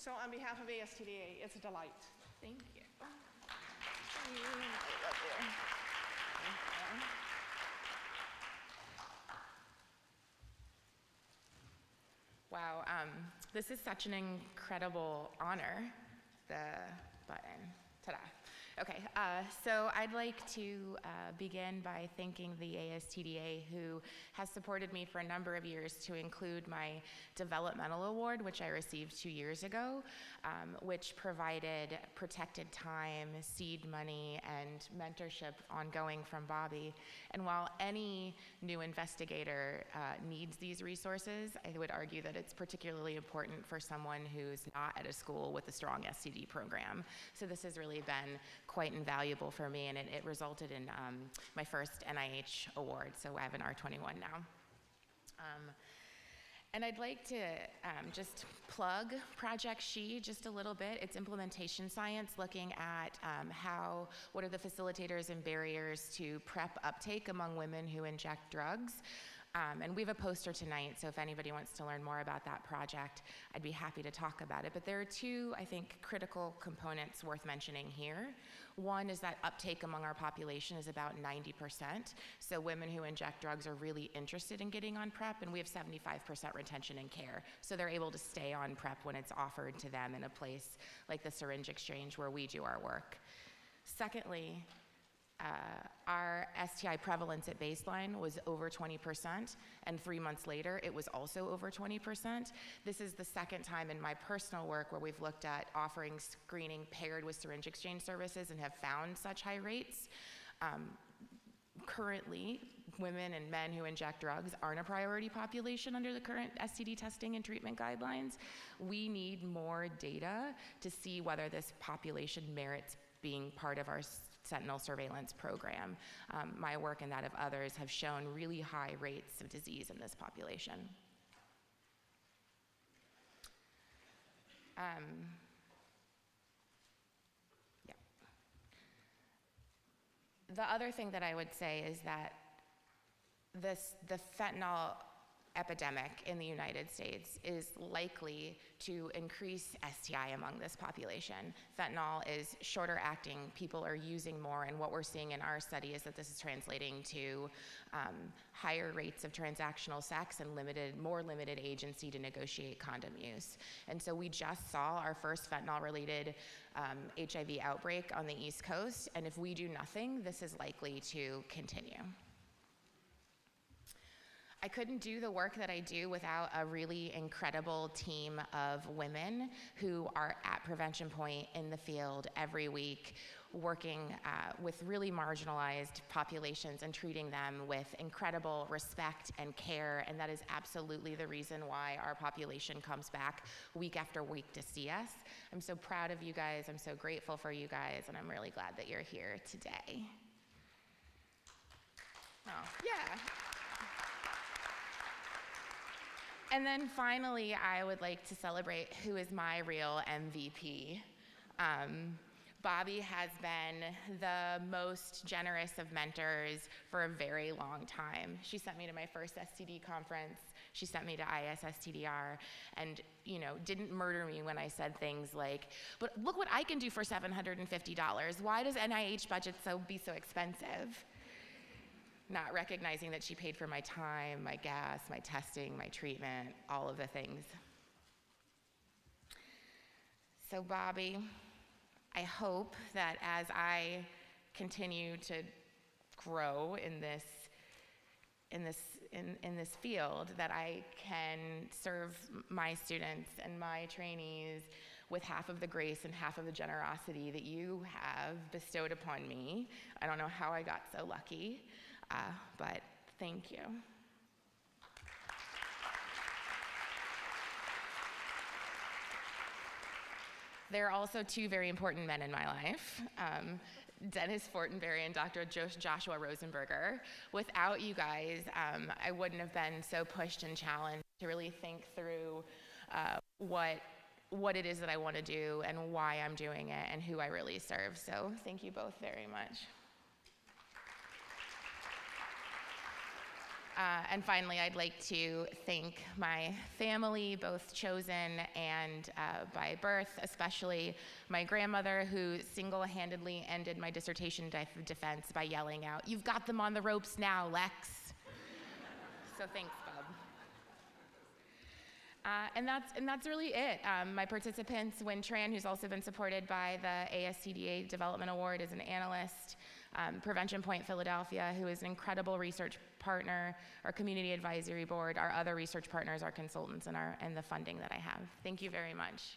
So on behalf of ASTDA, it's a delight. Thank you. Wow, this is such an incredible honor. The button, ta-da. Okay, so I'd like to begin by thanking the ASTDA, who has supported me for a number of years, to include my developmental award, which I received 2 years ago, which provided protected time, seed money, and mentorship ongoing from Bobby. And while any new investigator needs these resources, I would argue that it's particularly important for someone who's not at a school with a strong STD program. So this has really been quite invaluable for me, and it resulted in my first NIH award, so I have an R21 now. And I'd like to just plug Project SHE just a little bit. It's implementation science, looking at what are the facilitators and barriers to PrEP uptake among women who inject drugs. And we have a poster tonight, so if anybody wants to learn more about that project, I'd be happy to talk about it. But there are two, I think, critical components worth mentioning here. One is that uptake among our population is about 90%. So women who inject drugs are really interested in getting on PrEP, and we have 75% retention in care. So they're able to stay on PrEP when it's offered to them in a place like the syringe exchange where we do our work. Secondly, our STI prevalence at baseline was over 20%, and 3 months later, it was also over 20%. This is the second time in my personal work where we've looked at offering screening paired with syringe exchange services and have found such high rates. Currently, women and men who inject drugs aren't a priority population under the current STD testing and treatment guidelines. We need more data to see whether this population merits being part of our Sentinel surveillance program. My work and that of others have shown really high rates of disease in this population. The other thing that I would say is that the fentanyl epidemic in the United States is likely to increase STI among this population. Fentanyl is shorter acting, people are using more, and what we're seeing in our study is that this is translating to higher rates of transactional sex and more limited agency to negotiate condom use. And so we just saw our first fentanyl-related HIV outbreak on the East Coast, and if we do nothing, this is likely to continue. I couldn't do the work that I do without a really incredible team of women who are at Prevention Point in the field every week, working with really marginalized populations and treating them with incredible respect and care, and that is absolutely the reason why our population comes back week after week to see us. I'm so proud of you guys, I'm so grateful for you guys, and I'm really glad that you're here today. Oh, yeah. And then finally, I would like to celebrate who is my real MVP. Bobby has been the most generous of mentors for a very long time. She sent me to my first STD conference. She sent me to ISSTDR and, didn't murder me when I said things like, but look what I can do for $750. Why does NIH budget be so expensive? Not recognizing that she paid for my time, my gas, my testing, my treatment, all of the things. So Bobby, I hope that as I continue to grow in this field, that I can serve my students and my trainees with half of the grace and half of the generosity that you have bestowed upon me. I don't know how I got so lucky. But thank you. There are also two very important men in my life, Dennis Fortenberry and Dr. Joshua Rosenberger. Without you guys, I wouldn't have been so pushed and challenged to really think through what it is that I want to do and why I'm doing it and who I really serve. So thank you both very much. And finally, I'd like to thank my family, both chosen and by birth, especially my grandmother, who single-handedly ended my dissertation defense by yelling out, "You've got them on the ropes now, Lex." So thanks, Bub. And that's really it. My participants, Win Tran, who's also been supported by the ASTDA Development Award, is an analyst. Prevention Point Philadelphia, who is an incredible research partner, our community advisory board, our other research partners, our consultants, and the funding that I have. Thank you very much.